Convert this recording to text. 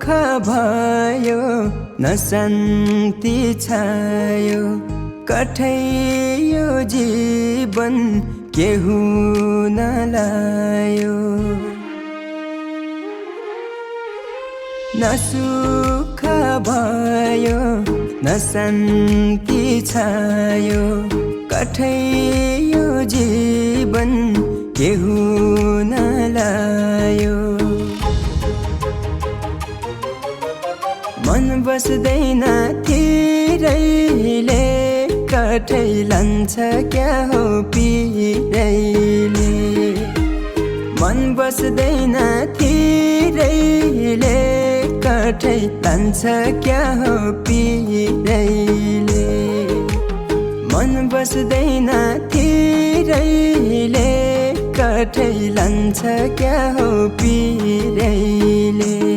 सुख भयो न शान्ति छायो कठै यो जीवन के हुन लायो न सुख भयो न शान्ति छायो कठै यो जीवन के हुन लायो मन बस्दैन तिरैले कठै लान्छ क्या हो पिरैले मन बस्दैन तिरैले कठै लान्छ क्या हो पिरैले मन बस्दैन तिरैले कठै लान्छ क्या हो पिरैले